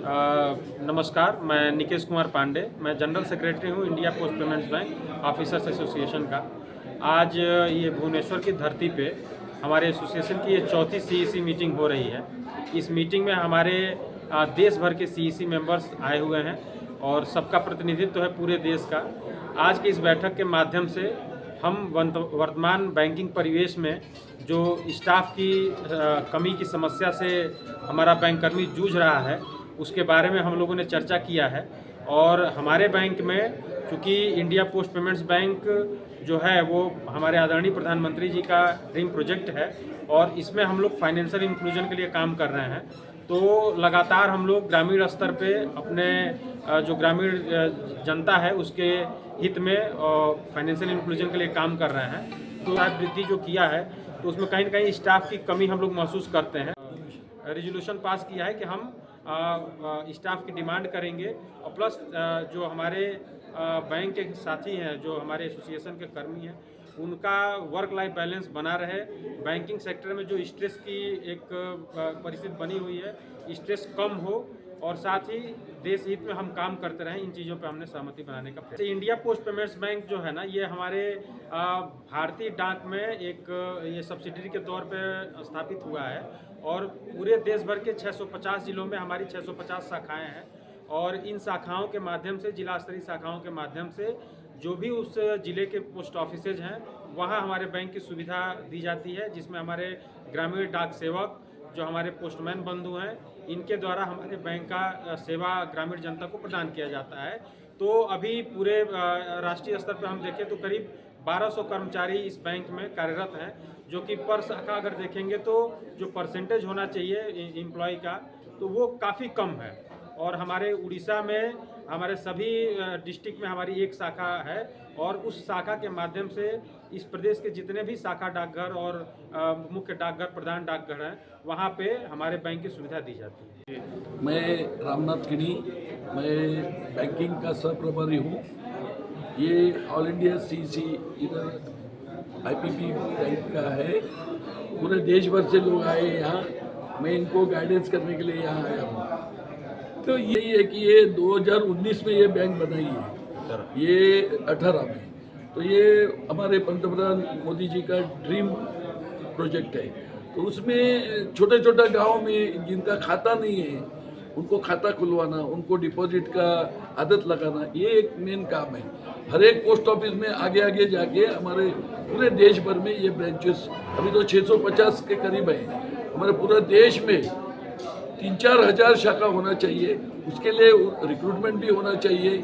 नमस्कार, मैं निकेश कुमार पांडे, मैं जनरल सेक्रेटरी हूँ India post payments bank officers association का। आज ये भुवनेश्वर की धरती पे हमारे एसोसिएशन की ये चौथी सीईसी मीटिंग हो रही है। इस मीटिंग में हमारे देश भर के सीईसी मेंबर्स आए हुए हैं और सबका प्रतिनिधित्व है पूरे देश का। आज की इस बैठक के माध्यम से हम वर्तमान बैंकिंग परिवेश में जो स्टाफ की कमी की समस्या से हमारा बैंककर्मी जूझ रहा है, उसके बारे में हम लोगों ने चर्चा किया है। और हमारे बैंक में चूँकि इंडिया पोस्ट पेमेंट्स बैंक जो है वो हमारे आदरणीय प्रधानमंत्री जी का ड्रीम प्रोजेक्ट है और इसमें हम लोग फाइनेंशियल इंक्लूजन के लिए काम कर रहे हैं। तो लगातार हम लोग ग्रामीण स्तर पे अपने जो ग्रामीण जनता है उसके हित में फाइनेंशियल इंक्लूजन के लिए काम कर रहे हैं। तो आज वृद्धि जो किया है तो उसमें कहीं ना कहीं स्टाफ की कमी हम लोग महसूस करते हैं। रेजोल्यूशन पास किया है कि हम स्टाफ की डिमांड करेंगे और प्लस जो हमारे बैंक के साथी हैं, जो हमारे एसोसिएशन के कर्मी हैं, उनका वर्क लाइफ बैलेंस बना रहे। बैंकिंग सेक्टर में जो स्ट्रेस की एक परिस्थिति बनी हुई है, स्ट्रेस कम हो और साथ ही देश हित में हम काम करते रहें, इन चीज़ों पे हमने सहमति बनाने का प्रयास। इंडिया पोस्ट पेमेंट्स बैंक जो है ना, ये हमारे भारतीय डाक में एक ये सब्सिडरी के तौर पे स्थापित हुआ है और पूरे देश भर के 650 जिलों में हमारी 650 शाखाएं हैं और इन शाखाओं के माध्यम से, जिला स्तरीय शाखाओं के माध्यम से जो भी उस ज़िले के पोस्ट ऑफिसेज हैं वहाँ हमारे बैंक की सुविधा दी जाती है, जिसमें हमारे ग्रामीण डाक सेवक, जो हमारे पोस्टमैन बंधु हैं, इनके द्वारा हमारे बैंक का सेवा ग्रामीण जनता को प्रदान किया जाता है। तो अभी पूरे राष्ट्रीय स्तर पर हम देखें तो करीब 1200 कर्मचारी इस बैंक में कार्यरत हैं, जो कि पर शाखा अगर देखेंगे तो जो परसेंटेज होना चाहिए एम्प्लॉय का, तो वो काफ़ी कम है। और हमारे उड़ीसा में हमारे सभी डिस्ट्रिक्ट में हमारी एक शाखा है और उस शाखा के माध्यम से इस प्रदेश के जितने भी शाखा डाकघर और मुख्य डाकघर, प्रधान डाकघर हैं, वहाँ पे हमारे बैंक की सुविधा दी जाती है। मैं रामनाथ किनी, मैं बैंकिंग का सह प्रभारी हूँ। ये ऑल इंडिया सीसी इधर आईपीपी बैंक का है। पूरे देश भर से लोग आए यहाँ, मैं इनको गाइडेंस करने के लिए यहाँ आया हूँ। तो यही है कि ये 2019 में ये बैंक बनाई है, ये 18 में। तो ये हमारे पंतप्रधान मोदी जी का ड्रीम प्रोजेक्ट है। तो उसमें छोटे छोटे गाँव में जिनका खाता नहीं है उनको खाता खुलवाना, उनको डिपॉजिट का आदत लगाना, ये एक मेन काम है। हर एक पोस्ट ऑफिस में आगे आगे जाके हमारे पूरे देश भर में ये ब्रांचेस अभी तो 650 के करीब है। हमारे पूरे देश में 3-4 हज़ार शाखा होना चाहिए, उसके लिए रिक्रूटमेंट भी होना चाहिए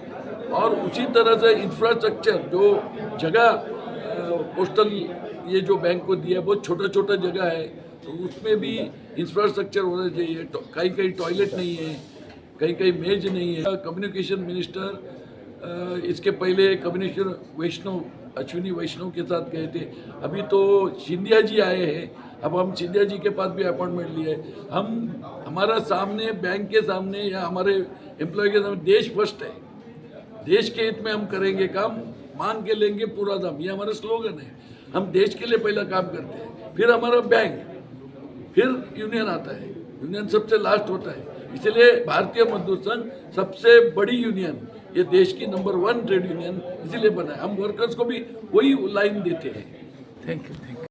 और उसी तरह से इंफ्रास्ट्रक्चर, जो जगह पोस्टल ये जो बैंक को दिया बहुत छोटा छोटा जगह है, तो उसमें भी इंफ्रास्ट्रक्चर होना चाहिए। तो कहीं कहीं टॉयलेट नहीं है, कहीं कहीं मेज नहीं है। कम्युनिकेशन मिनिस्टर इसके पहले कम्युनिकेशन अश्विनी वैष्णव के साथ गए थे। अभी तो सिंधिया जी आए हैं, अब हम सिंधिया जी के पास भी अपॉइंटमेंट लिए। हमारा सामने बैंक के सामने या हमारे एम्प्लॉय के सामने देश फर्स्ट है, देश के हित में हम करेंगे काम, मांग के लेंगे पूरा दाम, ये हमारा स्लोगन है। हम देश के लिए पहला काम करते हैं, फिर हमारा बैंक, फिर यूनियन आता है, यूनियन सबसे लास्ट होता है। इसलिए भारतीय मजदूर संघ सबसे बड़ी यूनियन, ये देश की नंबर 1 ट्रेड यूनियन इसीलिए बना है। हम वर्कर्स को भी वही लाइन देते हैं। Thank you.